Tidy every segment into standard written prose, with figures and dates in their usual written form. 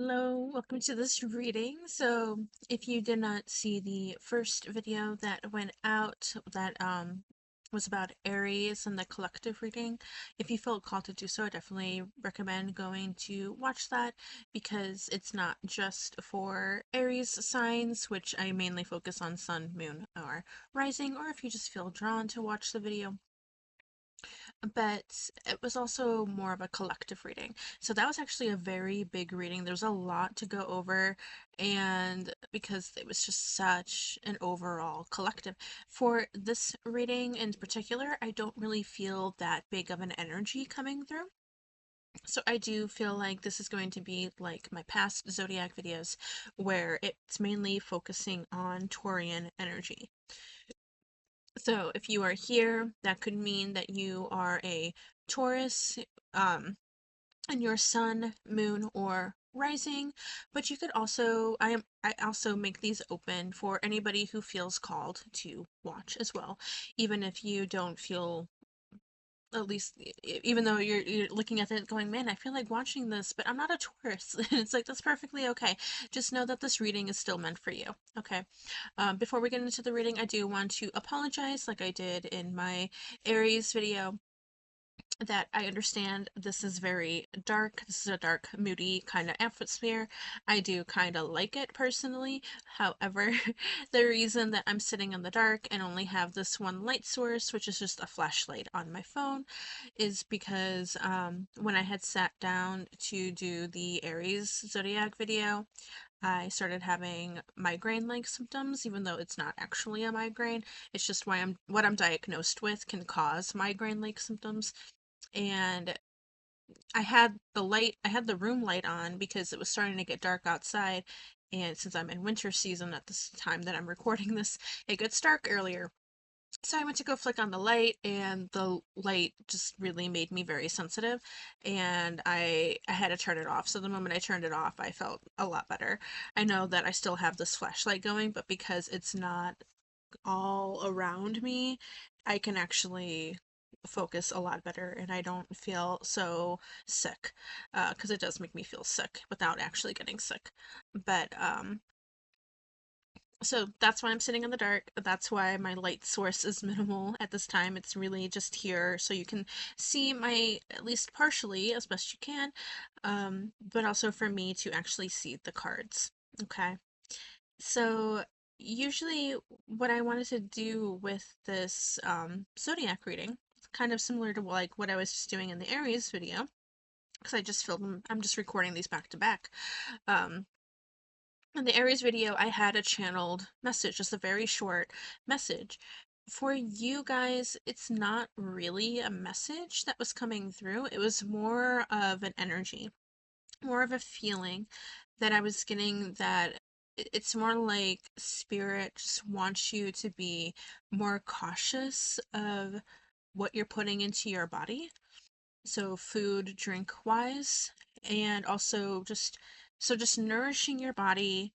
Hello, welcome to this reading. So, if you did not see the first video that went out that was about Aries and the collective reading, if you felt called to do so, I definitely recommend going to watch that because it's not just for Aries signs, which I mainly focus on sun, moon, or rising, or if you just feel drawn to watch the video, but it was also more of a collective reading. So that was actually a very big reading. There's a lot to go over, and because it was just such an overall collective. For this reading in particular, I don't really feel that big of an energy coming through. So I do feel like this is going to be like my past zodiac videos where it's mainly focusing on Taurian energy. So if you are here, that could mean that you are a Taurus, and your sun, moon, or rising. But you could also, I also make these open for anybody who feels called to watch as well, even if you don't feel, at least even though you're looking at it going, man, I feel like watching this, but I'm not a Taurus. It's like, that's perfectly okay. Just know that this reading is still meant for you. Okay. Before we get into the reading, I do want to apologize, like I did in my Aries video, that I understand this is very dark. This is a dark, moody kind of atmosphere. I do kind of like it personally. However, the reason that I'm sitting in the dark and only have this one light source, which is just a flashlight on my phone, is because when I had sat down to do the Aries zodiac video, I started having migraine-like symptoms, even though it's not actually a migraine. It's just what I'm diagnosed with can cause migraine-like symptoms. And I had the room light on because it was starting to get dark outside. And since I'm in winter season at this time that I'm recording this, it gets dark earlier. So I went to go flick on the light, and the light just really made me very sensitive, and I had to turn it off. So the moment I turned it off, I felt a lot better. I know that I still have this flashlight going, but because it's not all around me, I can actually focus a lot better, and I don't feel so sick, because it does make me feel sick without actually getting sick. But so that's why I'm sitting in the dark. That's why my light source is minimal at this time. It's really just here so you can see my, at least partially, as best you can, but also for me to actually see the cards. Okay. So usually what I wanted to do with this zodiac reading, kind of similar to like what I was just doing in the Aries video, because I just filmed them, I'm just recording these back to back. In the Aries video, I had a channeled message, just a very short message. For you guys, it's not really a message that was coming through. It was more of an energy, more of a feeling that I was getting, that it's more like spirit just wants you to be more cautious of what you're putting into your body. So food, drink wise, and also just nourishing your body,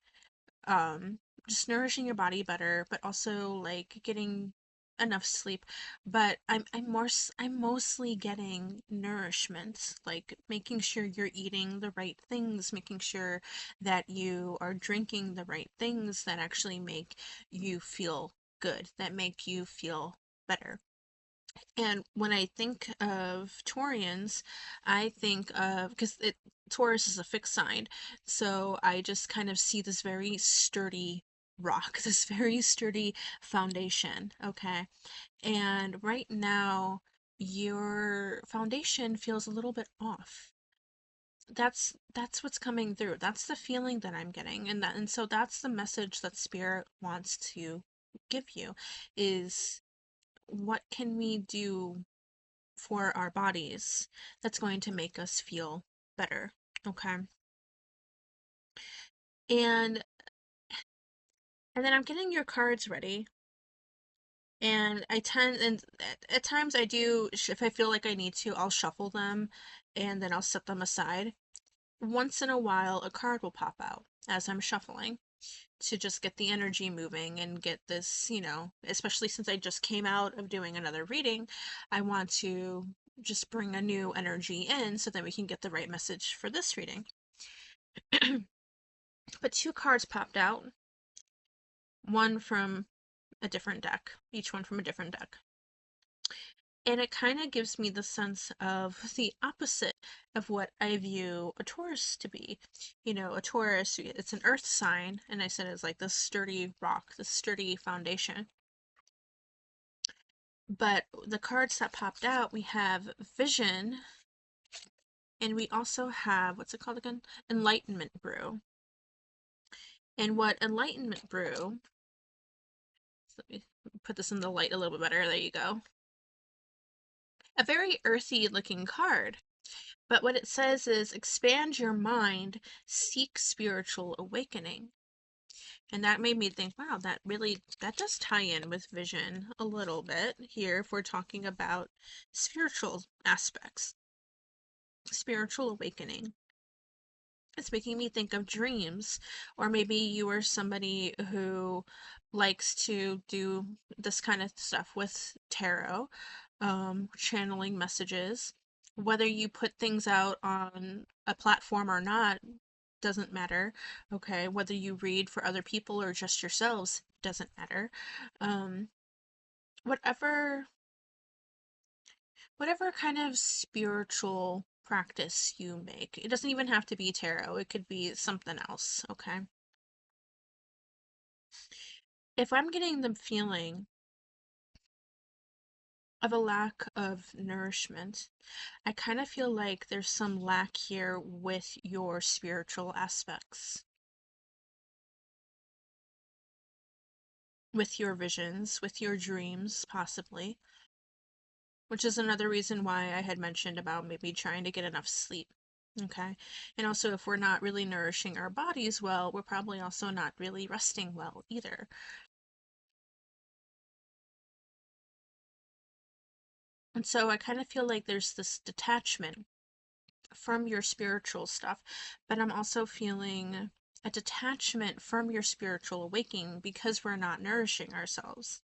um just nourishing your body better, but also like getting enough sleep. But I'm mostly getting nourishment, like making sure you're eating the right things, making sure that you are drinking the right things that actually make you feel good, that make you feel better. And when I think of Taurians, I think of, because Taurus is a fixed sign, so I just kind of see this very sturdy rock, this very sturdy foundation, okay? And right now, your foundation feels a little bit off. That's what's coming through. That's the feeling that I'm getting, and so that's the message that Spirit wants to give you, is what can we do for our bodies that's going to make us feel better. Okay. And then I'm getting your cards ready. And at times I do, if I feel like I need to, I'll shuffle them and then I'll set them aside. Once in a while, a card will pop out as I'm shuffling to just get the energy moving and get this, especially since I just came out of doing another reading, I want to just bring a new energy in so that we can get the right message for this reading. but two cards popped out, one from a different deck, each one from a different deck. And it kind of gives me the sense of the opposite of what I view a Taurus to be. You know, a Taurus, it's an earth sign, and I said it's like this sturdy rock, this sturdy foundation. But the cards that popped out, we have Vision, and we also have, what's it called again? Enlightenment Brew. And what Enlightenment Brew, so let me put this in the light a little bit better, there you go. A very earthy looking card. But what it says is expand your mind, seek spiritual awakening. And that made me think, wow, that does tie in with Vision a little bit here if we're talking about spiritual aspects, spiritual awakening. It's making me think of dreams, or maybe you are somebody who likes to do this kind of stuff with tarot, channeling messages. Whether you put things out on a platform or not doesn't matter. Okay, whether you read for other people or just yourselves doesn't matter. Um, whatever whatever kind of spiritual practice you make. It doesn't even have to be tarot, it could be something else, okay? If I'm getting the feeling of a lack of nourishment, I kind of feel like there's some lack here with your spiritual aspects, with your visions, with your dreams, possibly, which is another reason why I had mentioned about maybe trying to get enough sleep. Okay. And also, if we're not really nourishing our bodies well, we're probably also not really resting well either. And so I kind of feel like there's this detachment from your spiritual stuff, but I'm also feeling a detachment from your spiritual awakening because we're not nourishing ourselves.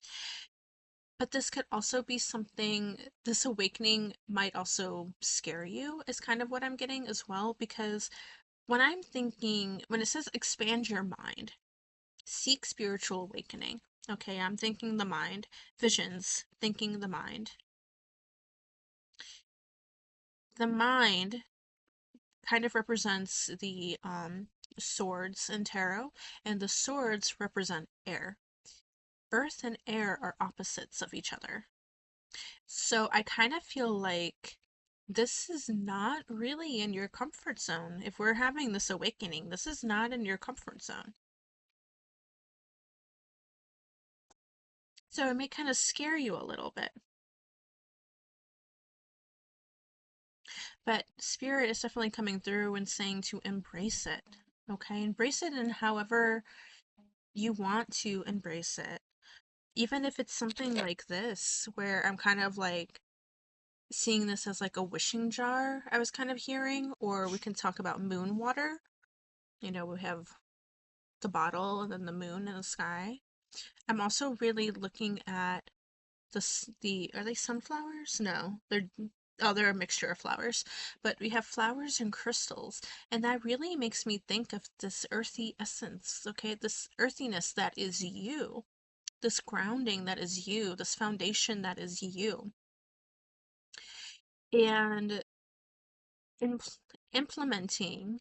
But this could also be something, this awakening might also scare you, is kind of what I'm getting as well, because when I'm thinking, when it says expand your mind, seek spiritual awakening, okay, I'm thinking the mind, visions, thinking the mind. The mind kind of represents the swords in tarot, and the swords represent air. Earth and air are opposites of each other. So I kind of feel like this is not really in your comfort zone. If we're having this awakening, this is not in your comfort zone. So it may kind of scare you a little bit. But spirit is definitely coming through and saying to embrace it. Okay, embrace it in however you want to embrace it. Even if it's something like this, where I'm kind of like seeing this as like a wishing jar, I was kind of hearing, or we can talk about moon water. You know, we have the bottle and then the moon in the sky. I'm also really looking at the are they sunflowers? No, they're a mixture of flowers, but we have flowers and crystals, and that really makes me think of this earthy essence, okay? This earthiness that is you, this grounding that is you, this foundation that is you. And impl implementing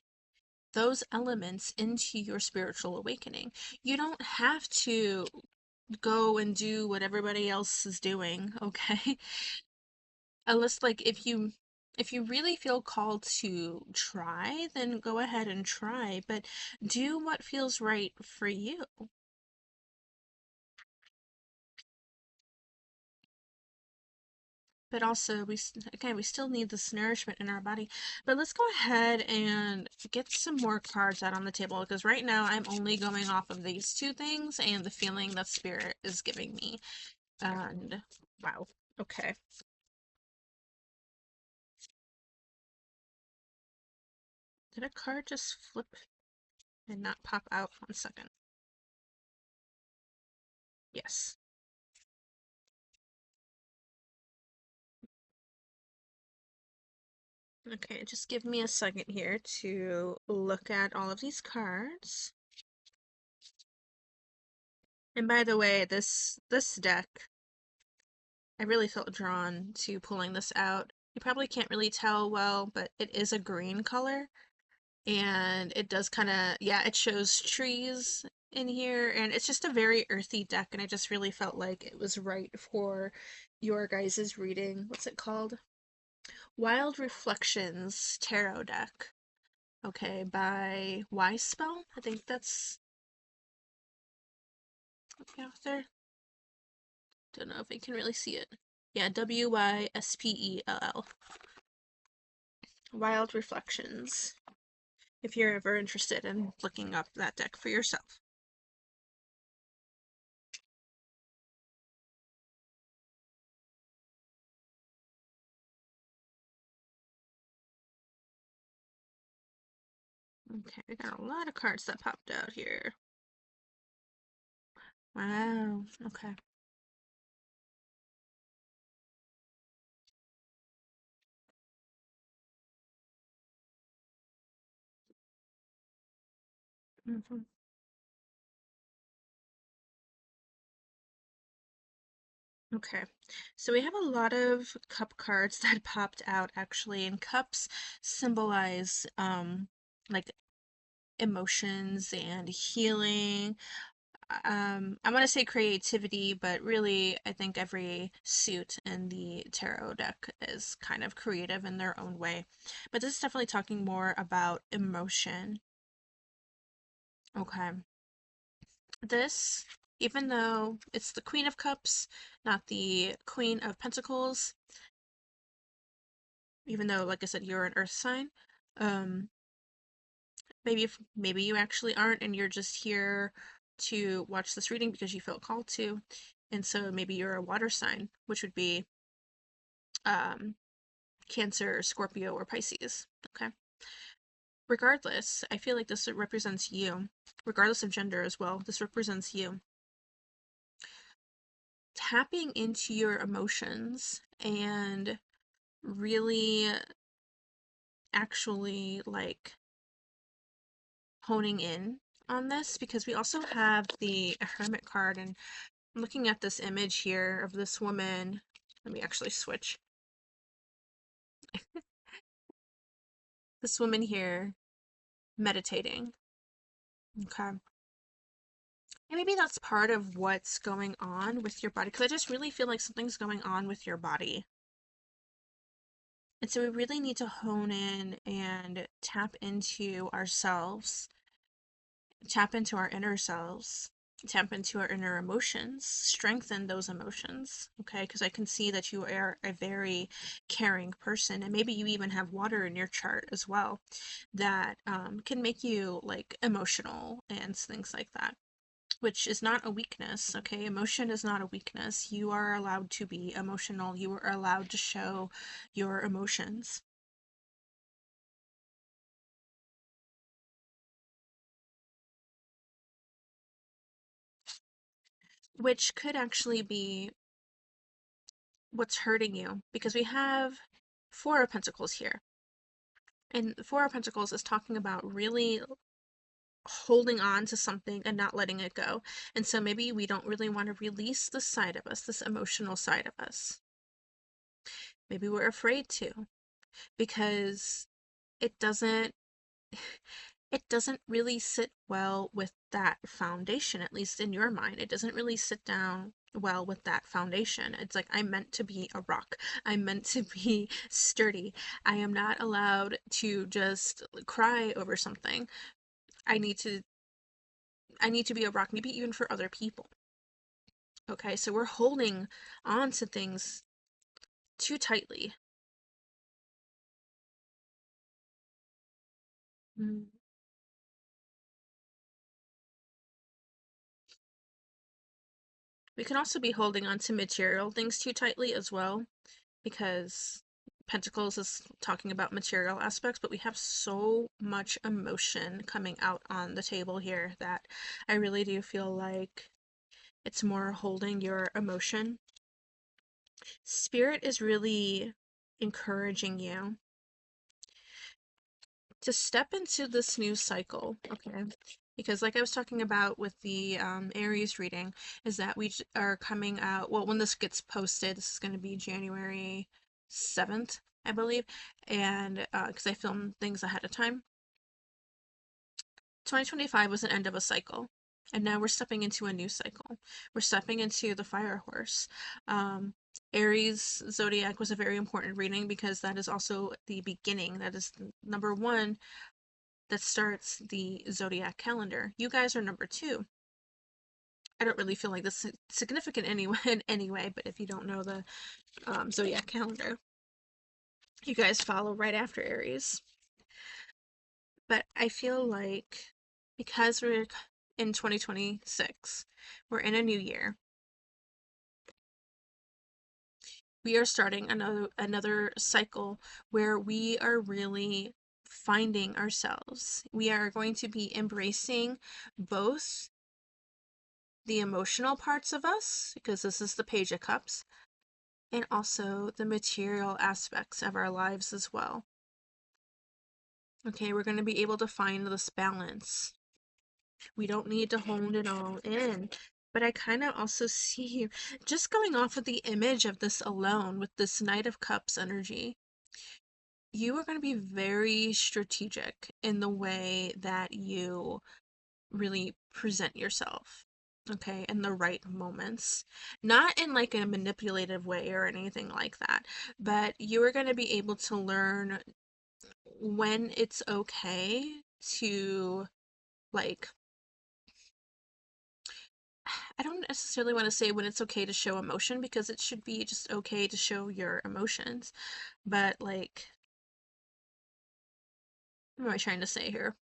those elements into your spiritual awakening. You don't have to go and do what everybody else is doing, okay? Unless like if you really feel called to try, then go ahead and try, but do what feels right for you. But also again, we still need this nourishment in our body. But let's go ahead and get some more cards out on the table, because right now I'm only going off of these two things and the feeling that spirit is giving me. And wow, okay. Did a card just flip and not pop out? 1 second. Yes. Okay, just give me a second here to look at all of these cards. And by the way, this deck, I really felt drawn to pulling this out. You probably can't really tell well, but it is a green color. And it does kind of, yeah, it shows trees in here. And it's just a very earthy deck. And I just really felt like it was right for your guys' reading. What's it called? Wild Reflections Tarot Deck. Okay, by Y Spell. I think that's the author. Don't know if you can really see it. Yeah, Wyspell. Wild Reflections. If you're ever interested in looking up that deck for yourself. Okay, we got a lot of cards that popped out here. Wow, okay. hmm Okay, so we have a lot of cup cards that popped out actually, and cups symbolize like emotions and healing. I want to say creativity, but really, I think every suit in the tarot deck is kind of creative in their own way. But this is definitely talking more about emotion. Okay. This, even though it's the Queen of Cups, not the Queen of Pentacles, even though, like I said, you're an Earth sign, um, maybe you actually aren't, and you're just here to watch this reading because you felt called to, and so maybe you're a water sign, which would be um, Cancer, Scorpio, or Pisces. Okay. Regardless, I feel like this represents you, regardless of gender as well. This represents you tapping into your emotions and really actually like honing in on this, because we also have the Hermit card, and I'm looking at this image here of this woman. Let me actually switch. This woman here meditating. Okay. And maybe that's part of what's going on with your body, because I just really feel like something's going on with your body. And so we really need to hone in and tap into ourselves, tap into our inner selves, tap into our inner emotions, strengthen those emotions, okay? Because I can see that you are a very caring person, and maybe you even have water in your chart as well that can make you like emotional and things like that. Which is not a weakness, okay? Emotion is not a weakness. You are allowed to be emotional. You are allowed to show your emotions. Which could actually be what's hurting you, because we have Four of Pentacles here. And the Four of Pentacles is talking about really holding on to something and not letting it go. And so maybe we don't really want to release this side of us, this emotional side of us. Maybe we're afraid to, because it doesn't it doesn't really sit well with that foundation, at least in your mind. It doesn't really sit down well with that foundation. It's like, I'm meant to be a rock. I'm meant to be sturdy. I am not allowed to just cry over something. I need to I need to be a rock, maybe even for other people. Okay, so we're holding on to things too tightly. Mm. We can also be holding on to material things too tightly as well, because Pentacles is talking about material aspects, but we have so much emotion coming out on the table here that I really do feel like it's more holding your emotion. Spirit is really encouraging you to step into this new cycle, okay? Because like I was talking about with the Aries reading, is that are coming out, well, when this gets posted, this is going to be January 7th, I believe, and because I film things ahead of time. 2025 was an end of a cycle, and now we're stepping into a new cycle. We're stepping into the fire horse. Um, Aries zodiac was a very important reading because that is also the beginning. That is number one that starts the zodiac calendar. You guys are number two. I don't really feel like this is significant anyway, in any way, but if you don't know the zodiac calendar, you guys follow right after Aries. But I feel like because we're in 2026, we're in a new year. We are starting another cycle where we are really finding ourselves. We are going to be embracing both the emotional parts of us, because this is the Page of Cups, and also the material aspects of our lives as well. Okay, we're going to be able to find this balance. We don't need to hold it all in. But I kind of also see you just going off of the image of this alone with this Knight of Cups energy. You are going to be very strategic in the way that you really present yourself, okay, in the right moments. Not in like a manipulative way or anything like that, but you are going to be able to learn when it's okay to, like, I don't necessarily want to say when it's okay to show emotion because it should be just okay to show your emotions. But, like, what am I trying to say here?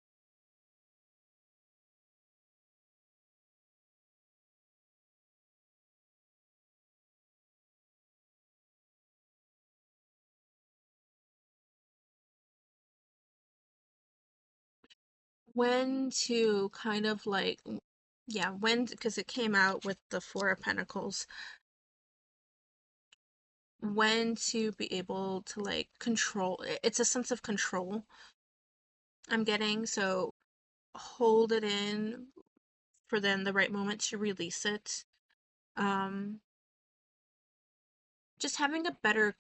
When to kind of like, yeah, when, because it came out with the Four of Pentacles, when to be able to like control. It's a sense of control I'm getting. So hold it in for then the right moment to release it. Um, just having a better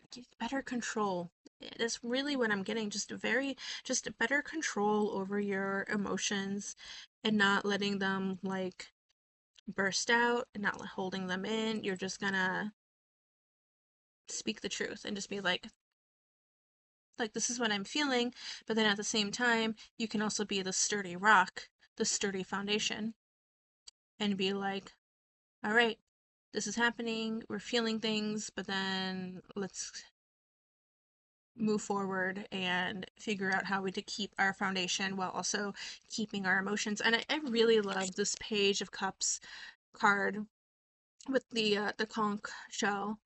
control. That's really what I'm getting. Just a better control over your emotions and not letting them like burst out and not holding them in. You're just gonna speak the truth and just be like this is what I'm feeling, but then at the same time, you can also be the sturdy rock, the sturdy foundation, and be like, all right, this is happening, we're feeling things, but then let's move forward and figure out how we to keep our foundation while also keeping our emotions. And I really love this Page of Cups card with the conch shell,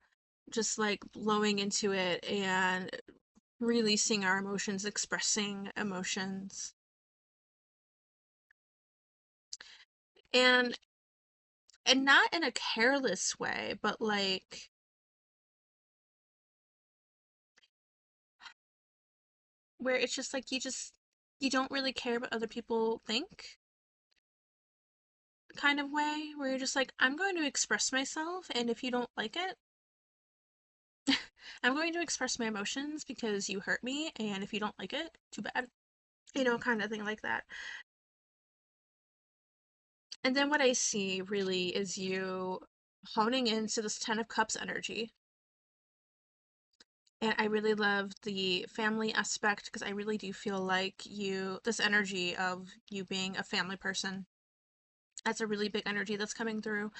just like blowing into it and releasing our emotions, expressing emotions. And not in a careless way, but like where it's just like you don't really care what other people think kind of way, where you're just like, I'm going to express myself, and if you don't like it, I'm going to express my emotions because you hurt me, and if you don't like it, too bad. Kind of thing like that. And then what I see really is you honing into this Ten of Cups energy. And I really love the family aspect because I really do feel like this energy of you being a family person, that's a really big energy that's coming through.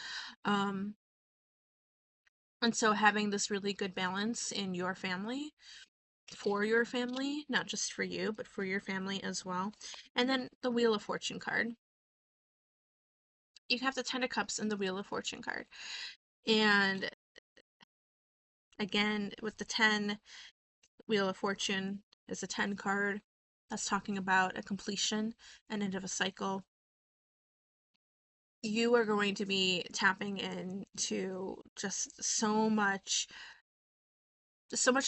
Um, and so having this really good balance in your family, for your family, not just for you, but for your family as well. And then the Wheel of Fortune card. You have the Ten of Cups and the Wheel of Fortune card. And again, with the 10, Wheel of Fortune is a 10 card. That's talking about a completion, an end of a cycle. You are going to be tapping into just so much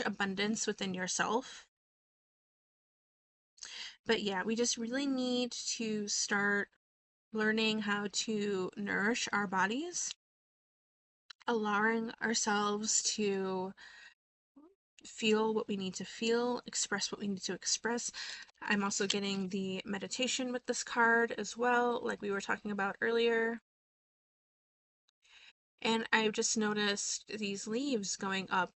abundance within yourself. But yeah, we just really need to start learning how to nourish our bodies, allowing ourselves to feel what we need to feel, express what we need to express. I'm also getting the meditation with this card as well, like we were talking about earlier. And I've just noticed these leaves going up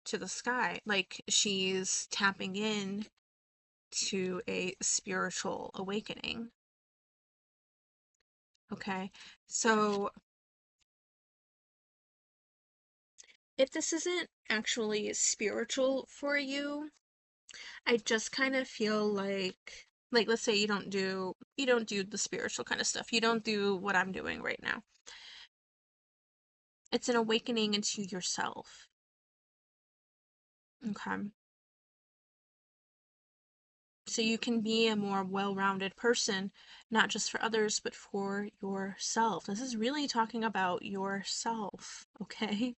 to the sky, like she's tapping in to a spiritual awakening. Okay, so if this isn't actually spiritual for you, I just kind of feel like let's say you don't do the spiritual kind of stuff. You don't do what I'm doing right now. It's an awakening into yourself. Okay. So you can be a more well-rounded person, not just for others, but for yourself. This is really talking about yourself, okay?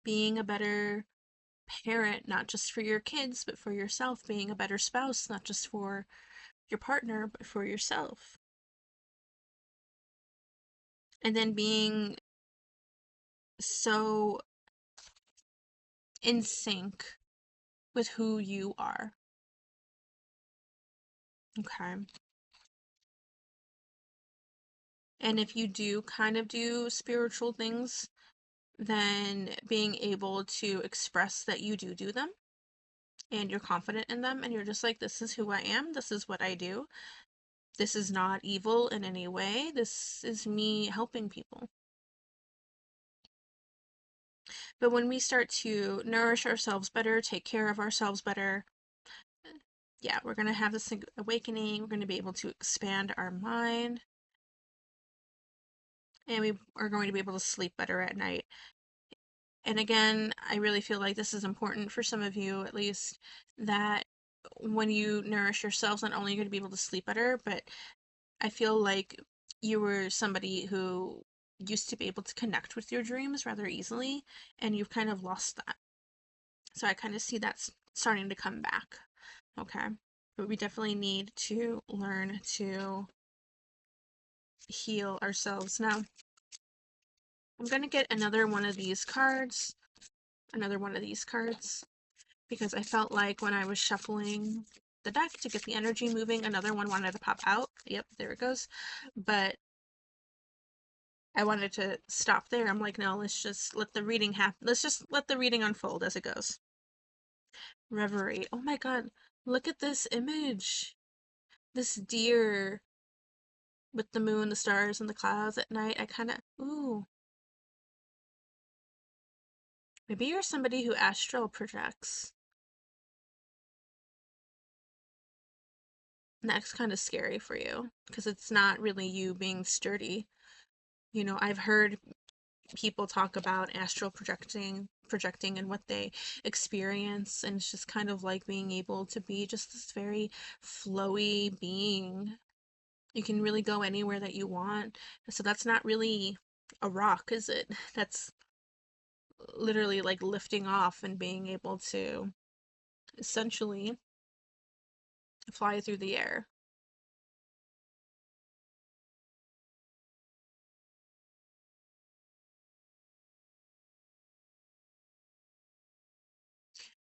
Being a better parent, not just for your kids, but for yourself. Being a better spouse, not just for your partner, but for yourself. And then being so in sync with who you are. Okay. And if you do kind of do spiritual things, then being able to express that you do them and you're confident in them and you're just like, this is who I am, this is what I do. This is not evil in any way. This is me helping people. But when we start to nourish ourselves better, take care of ourselves better, yeah, we're going to have this awakening. We're going to be able to expand our mind and we are going to be able to sleep better at night. And again, I really feel like this is important for some of you, at least, that when you nourish yourselves, not only are you going to be able to sleep better, but I feel like you were somebody who used to be able to connect with your dreams rather easily, and you've kind of lost that. So I kind of see that's starting to come back. Okay. But we definitely need to learn to heal ourselves. Now, I'm going to get another one of these cards, because I felt like when I was shuffling the deck to get the energy moving, another one wanted to pop out. Yep, there it goes. But I wanted to stop there. I'm like, no, let's just let the reading happen. Let's just let the reading unfold as it goes. Reverie. Oh my god, look at this image. This deer with the moon, the stars, and the clouds at night. I kind of, ooh. Maybe you're somebody who astral projects. And that's kind of scary for you because it's not really you being sturdy. You know, I've heard people talk about astral projecting and what they experience, and it's just kind of like being able to be just this very flowy being. You can really go anywhere that you want. So that's not really a rock, is it? That's literally like lifting off and being able to essentially fly through the air.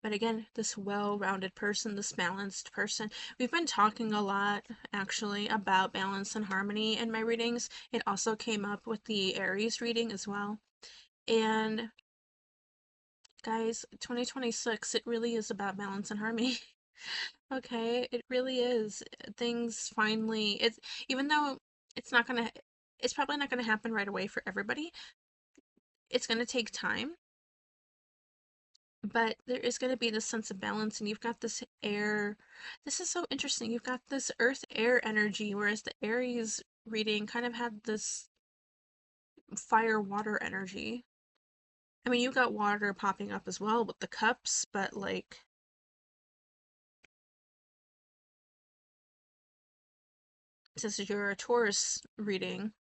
But again, this well-rounded person, this balanced person. We've been talking a lot, actually, about balance and harmony in my readings. It also came up with the Aries reading as well. And guys, 2026, it really is about balance and harmony. Okay, it really is. Things finally, it's even though it's not gonna, it's probably not gonna happen right away for everybody. It's gonna take time, but there is going to be this sense of balance, and you've got this air. This is so interesting. You've got this earth air energy, whereas the Aries reading kind of had this fire water energy. I mean, you got water popping up as well with the cups, but like, since you're a Taurus reading,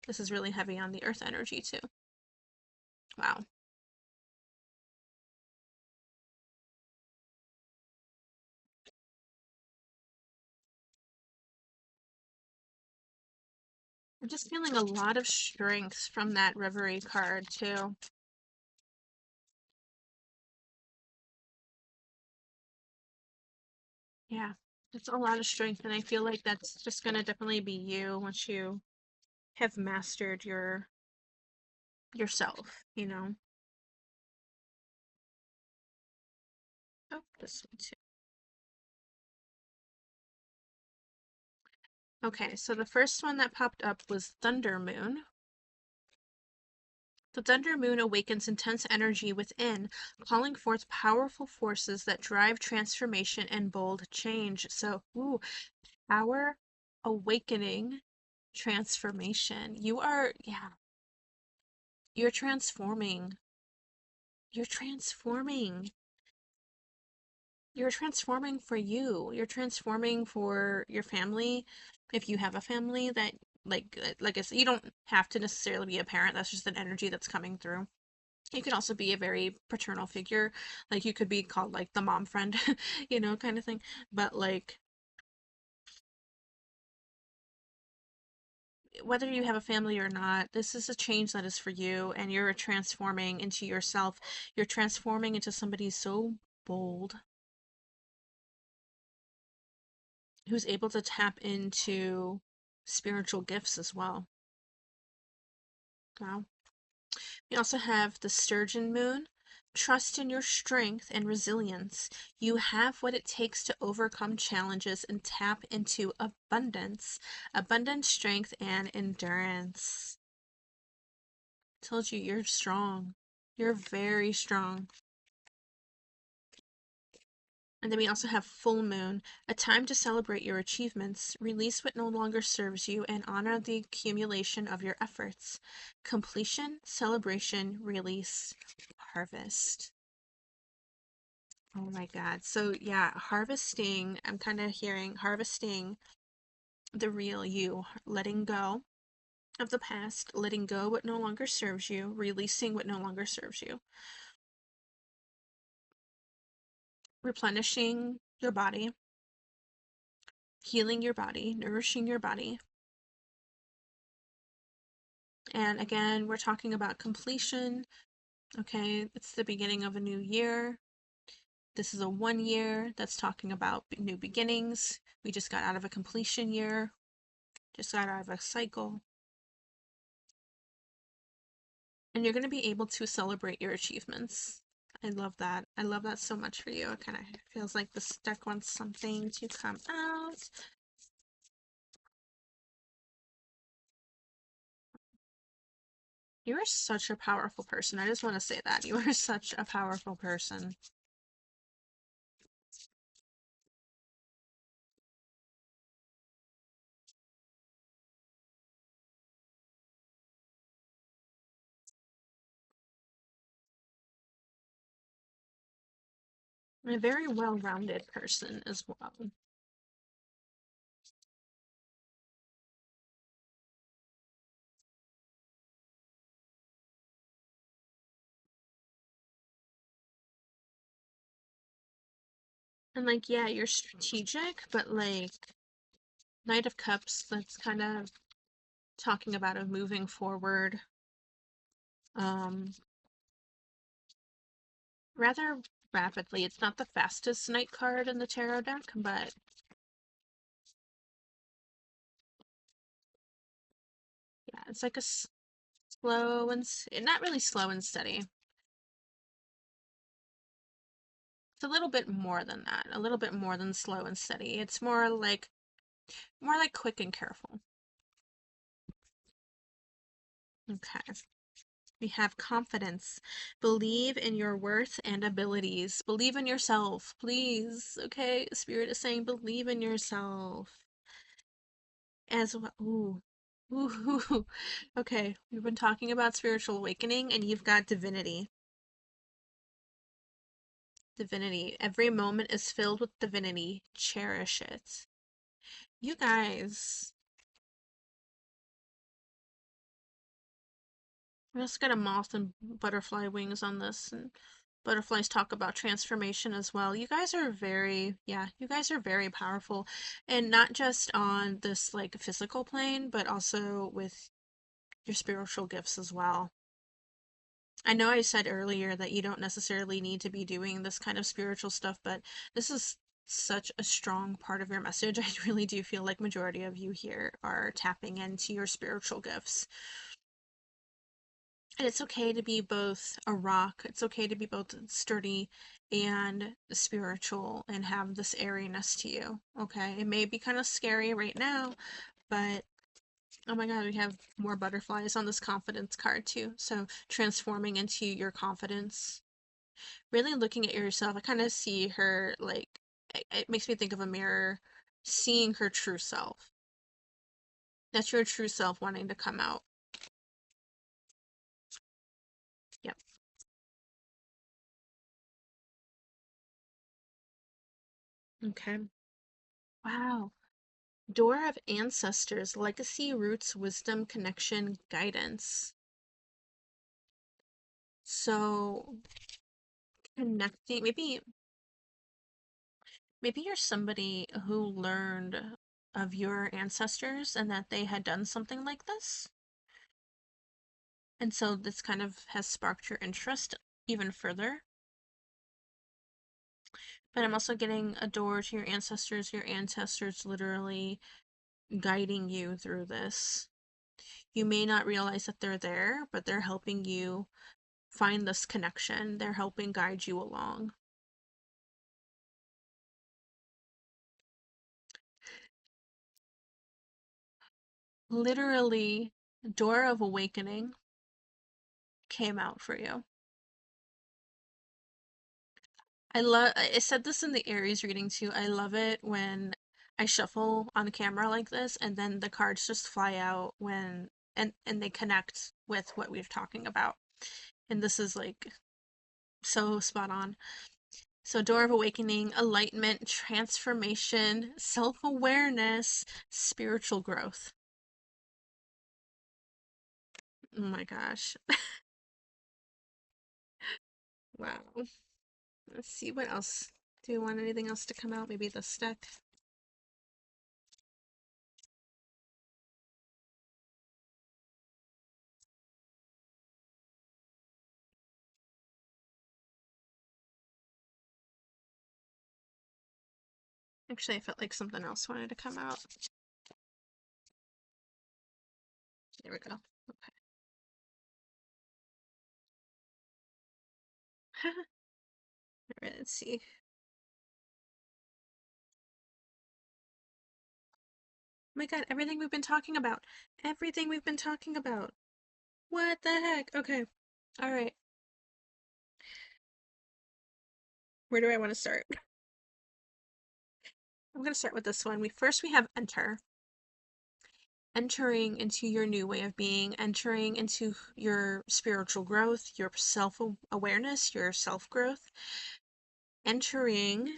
this is really heavy on the earth energy too. Wow. I'm just feeling a lot of strength from that Reverie card, too. Yeah, it's a lot of strength, and I feel like that's just gonna definitely be you once you have mastered yourself, you know? Oh, this one too. Okay, so the first one that popped up was Thunder Moon. The Thunder Moon awakens intense energy within, calling forth powerful forces that drive transformation and bold change. So, ooh, power, awakening, transformation. Yeah, you're transforming. You're transforming. You're transforming for you. You're transforming for your family. If you have a family that, like I said, you don't have to necessarily be a parent. That's just an energy that's coming through. You can also be a very paternal figure. Like you could be called like the mom friend, kind of thing. But like whether you have a family or not, this is a change that is for you, and you're transforming into yourself. You're transforming into somebody so bold who's able to tap into spiritual gifts as well. Wow. We also have the Sturgeon Moon. Trust in your strength and resilience. You have what it takes to overcome challenges and tap into abundant strength and endurance. I told you, you're strong. You're very strong. And then we also have Full Moon, a time to celebrate your achievements, release what no longer serves you, and honor the accumulation of your efforts. Completion, celebration, release, harvest. Oh my God. So, yeah, harvesting, I'm kind of hearing harvesting the real you, letting go of the past, letting go what no longer serves you, releasing what no longer serves you, replenishing your body, healing your body, nourishing your body. And again, we're talking about completion. Okay, it's the beginning of a new year. This is a 1 year that's talking about new beginnings. We just got out of a completion year, just got out of a cycle. And you're going to be able to celebrate your achievements. I love that. I love that so much for you. It kind of feels like this deck wants something to come out. You are such a powerful person. I just want to say that. You are such a powerful person. A very well-rounded person as well. And like, yeah, you're strategic, but like Knight of Cups, that's kind of talking about a moving forward, um, rather rapidly. It's not the fastest knight card in the tarot deck, but yeah, it's like a slow and not really slow and steady. It's a little bit more than that. A little bit more than slow and steady. It's more like quick and careful. Okay. We have confidence. Believe in your worth and abilities. Believe in yourself, please. Okay? Spirit is saying believe in yourself. As well. Ooh. Ooh. Okay, we've been talking about spiritual awakening, and you've got divinity. Divinity. Every moment is filled with divinity. Cherish it. You guys. We also got a moth and butterfly wings on this. And Butterflies talk about transformation as well. You guys are very, yeah, you guys are very powerful. And not just on this like physical plane, but also with your spiritual gifts as well. I know I said earlier that you don't necessarily need to be doing this kind of spiritual stuff, but this is such a strong part of your message. I really do feel like majority of you here are tapping into your spiritual gifts. And it's okay to be both a rock, it's okay to be both sturdy and spiritual and have this airiness to you. Okay, it may be kind of scary right now, but oh my god, we have more butterflies on this confidence card too. So transforming into your confidence, really looking at yourself. I kind of see her like, it makes me think of a mirror, seeing her true self. That's your true self wanting to come out. Yep. Okay. Wow. Door of Ancestors, Legacy, Roots, Wisdom, Connection, Guidance. So connecting, maybe you're somebody who learned of your ancestors and that they had done something like this. And so this kind of has sparked your interest even further. But I'm also getting a door to your ancestors literally guiding you through this. You may not realize that they're there, but they're helping you find this connection. They're helping guide you along. Literally, Door of Awakening came out for you. I said this in the Aries reading too. I love it when I shuffle on camera like this and then the cards just fly out when and they connect with what we're talking about. And this is like so spot on. So Door of Awakening, enlightenment, transformation, self-awareness, spiritual growth. Oh my gosh. Wow. Let's see what else. Do you want anything else to come out? Maybe the deck. Actually, I felt like something else wanted to come out. There we go. Okay. All right, let's see. Oh my god, everything we've been talking about. Everything we've been talking about. What the heck? Okay. All right. Where do I want to start? I'm going to start with this one. We have enter. Entering into your new way of being, entering into your spiritual growth, your self-awareness, your self-growth, entering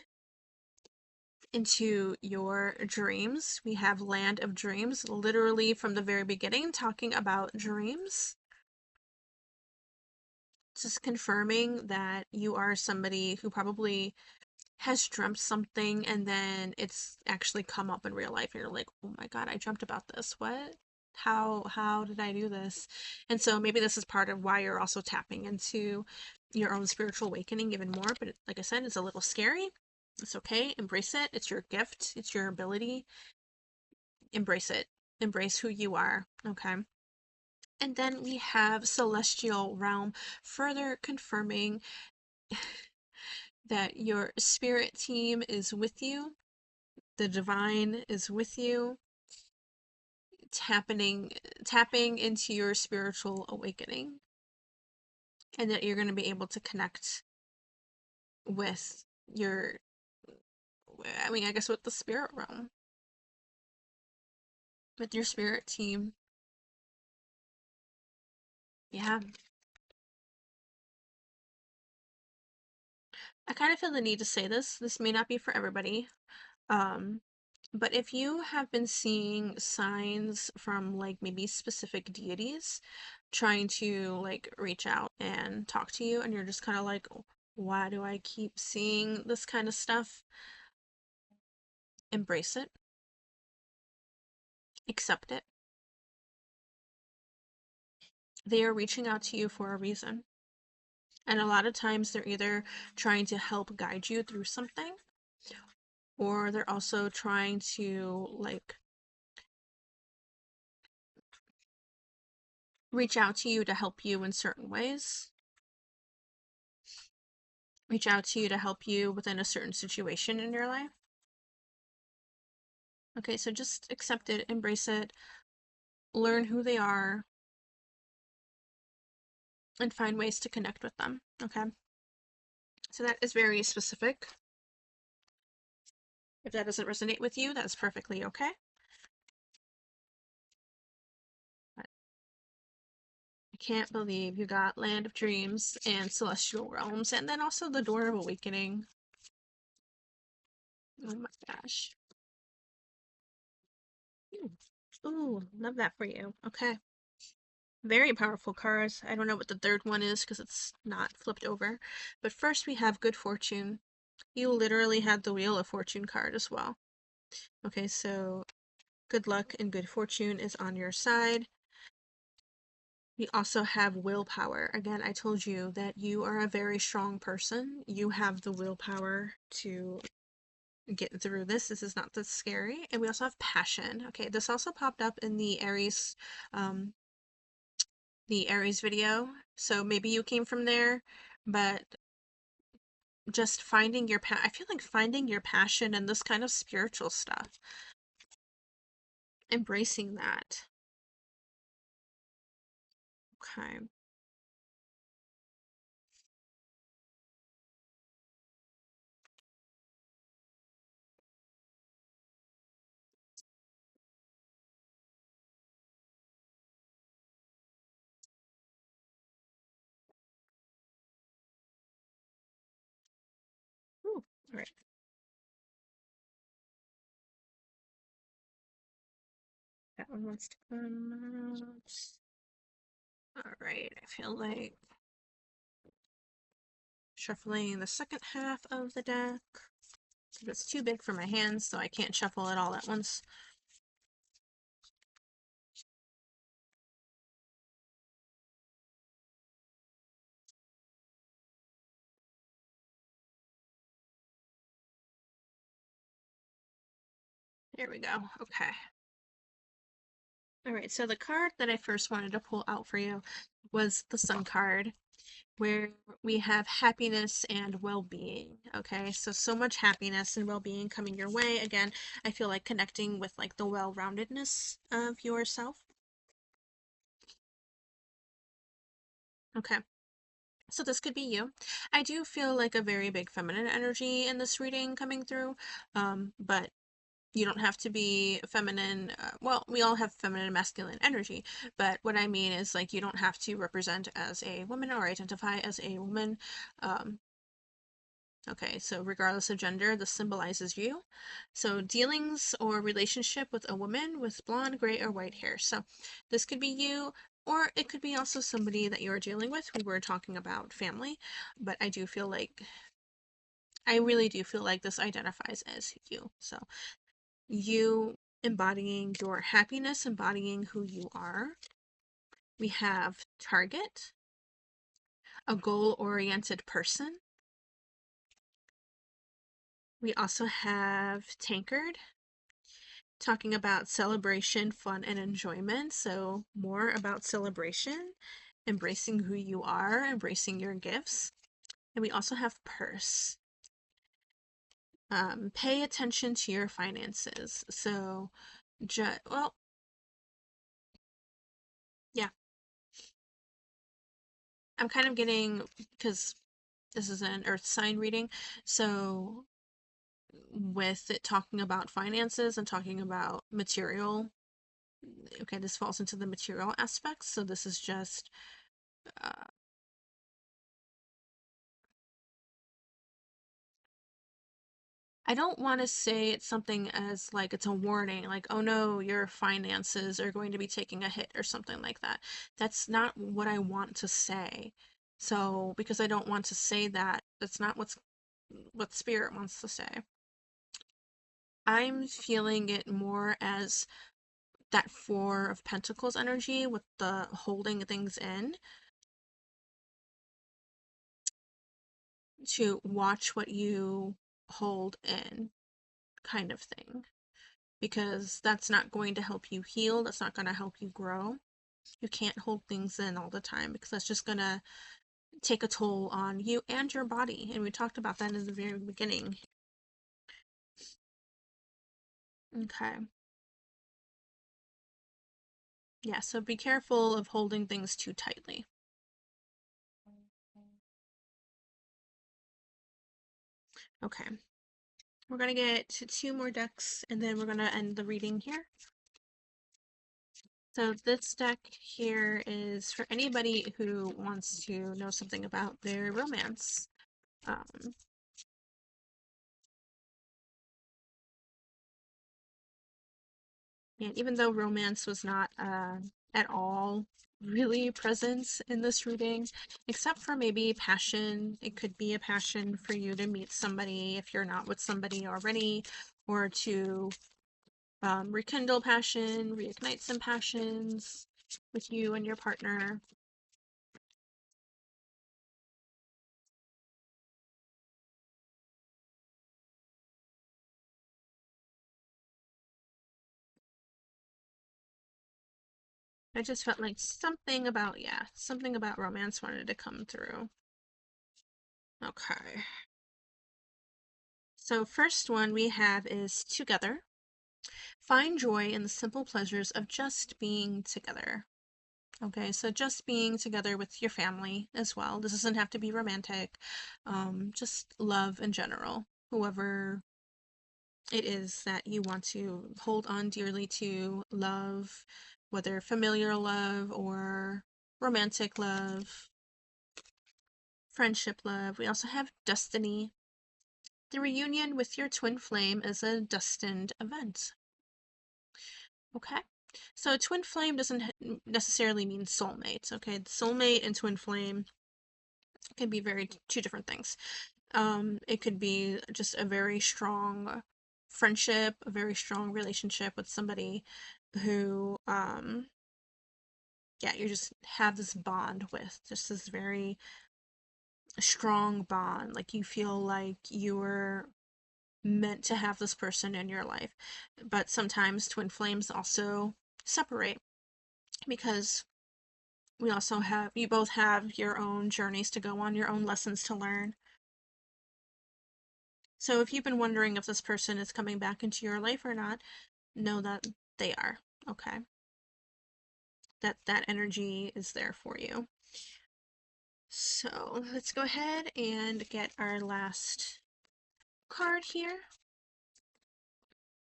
into your dreams. We have Land of Dreams, literally from the very beginning, talking about dreams. Just confirming that you are somebody who probably has dreamt something and then it's actually come up in real life and you're like, oh my god, I dreamt about this. What? How did I do this? And so maybe this is part of why you're also tapping into your own spiritual awakening even more. But like I said, it's a little scary. It's okay. Embrace it. It's your gift. It's your ability. Embrace it. Embrace who you are. Okay. And then we have Celestial Realm, further confirming that your spirit team is with you, the divine is with you, tapping into your spiritual awakening, and that you're going to be able to connect with your, I mean, I guess with the spirit realm, with your spirit team. Yeah, I kind of feel the need to say this. This may not be for everybody. Um, but if you have been seeing signs from like maybe specific deities trying to like reach out and talk to you, and you're just kind of like, Why do I keep seeing this kind of stuff? Embrace it, accept it. They are reaching out to you for a reason. And a lot of times they're either trying to help guide you through something, or they're also trying to like reach out to you to help you in certain ways, reach out to you to help you within a certain situation in your life. Okay, so just accept it, embrace it, learn who they are, and find ways to connect with them. Okay, so that is very specific. If that doesn't resonate with you, that's perfectly okay. But I can't believe you got Land of Dreams and Celestial Realms, and then also the Door of Awakening. Oh my gosh. Ooh, love that for you. Okay. Very powerful cards. I don't know what the third one is because it's not flipped over. But first we have Good Fortune. You literally had the Wheel of Fortune card as well. Okay, so good luck and good fortune is on your side. We also have willpower. Again, I told you that you are a very strong person. You have the willpower to get through this. This is not that scary. And we also have passion. Okay, this also popped up in um, the Aries video. So maybe you came from there, but just finding your I feel like finding your passion and this kind of spiritual stuff, embracing that. Okay. Ooh, all right. That one wants to come out. All right. I feel like shuffling the second half of the deck. It's too big for my hands, so I can't shuffle it all at once. There we go. Okay. All right. So the card that I first wanted to pull out for you was the Sun card, where we have happiness and well-being. Okay, so much happiness and well-being coming your way. Again, I feel like connecting with like the well-roundedness of yourself. Okay, so this could be you. I do feel like a very big feminine energy in this reading coming through, but you don't have to be feminine. Well, we all have feminine and masculine energy, but what I mean is like you don't have to represent as a woman or identify as a woman. Um, Okay, so regardless of gender, this symbolizes you. So dealings or relationship with a woman with blonde, gray, or white hair. So this could be you, or it could be also somebody that you're dealing with. We were talking about family, but I really do feel like this identifies as you. So you embodying your happiness, embodying who you are. We have target, a goal-oriented person. We also have tankard, talking about celebration, fun, and enjoyment. So, more about celebration, embracing who you are, embracing your gifts. And we also have purse. Pay attention to your finances. So, well, yeah, I'm kind of getting, because this is an earth sign reading. So, with it talking about finances and talking about material, okay, this falls into the material aspects. So, this is just uh, I don't want to say it's something as like it's a warning, like, oh no, your finances are going to be taking a hit or something like that. That's not what I want to say. So, because I don't want to say that, that's not what spirit wants to say. I'm feeling it more as that Four of Pentacles energy with the holding things in, to watch what you hold in kind of thing. Because that's not going to help you heal, that's not going to help you grow. You can't hold things in all the time because that's just going to take a toll on you and your body. And we talked about that in the very beginning. Okay. Yeah, so be careful of holding things too tightly. Okay. We're going to get to two more decks and then we're going to end the reading here. So this deck here is for anybody who wants to know something about their romance. Um, and even though romance was not at all really present in this reading, except for maybe passion, it could be a passion for you to meet somebody if you're not with somebody already, or to rekindle passion, reignite some passions with you and your partner. I just felt like something about, yeah, something about romance wanted to come through. Okay. So first one we have is together. Find joy in the simple pleasures of just being together. Okay, so just being together with your family as well. This doesn't have to be romantic. Just love in general. Whoever it is that you want to hold on dearly to, love, whether familiar love or romantic love, friendship love. We also have destiny. The reunion with your twin flame is a destined event. Okay. So twin flame doesn't necessarily mean soulmate. Okay, soulmate and twin flame can be very two different things. It could be just a very strong friendship, a very strong relationship with somebody who, yeah, you just have this bond with, just this very strong bond. Like you feel like you're meant to have this person in your life. But sometimes twin flames also separate because we also have, you both have your own journeys to go on, your own lessons to learn. So if you've been wondering if this person is coming back into your life or not, know that they are. Okay. That energy is there for you. So let's go ahead and get our last card here.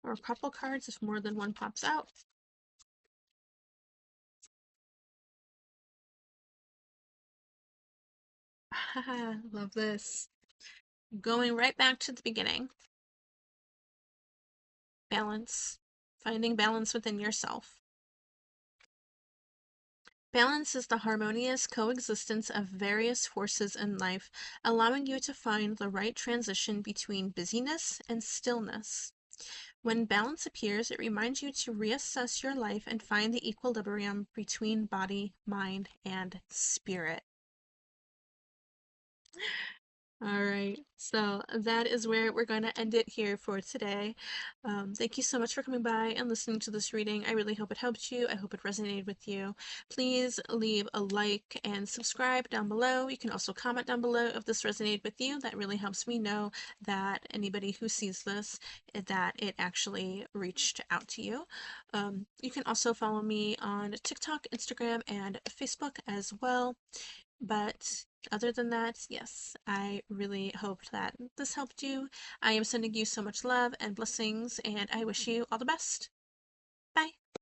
Or a couple cards if more than one pops out. Love this. Going right back to the beginning. Balance. Finding balance within yourself. Balance is the harmonious coexistence of various forces in life, allowing you to find the right transition between busyness and stillness. When balance appears, it reminds you to reassess your life and find the equilibrium between body, mind, and spirit. All right, so that is where we're going to end it here for today. Thank you so much for coming by and listening to this reading. I really hope it helped you. I hope it resonated with you. Please leave a like and subscribe down below. You can also comment down below if this resonated with you. That really helps me know that anybody who sees this, that it actually reached out to you. You can also follow me on TikTok, Instagram, and Facebook as well. But other than that, yes, I really hope that this helped you. I am sending you so much love and blessings, and I wish you all the best. Bye.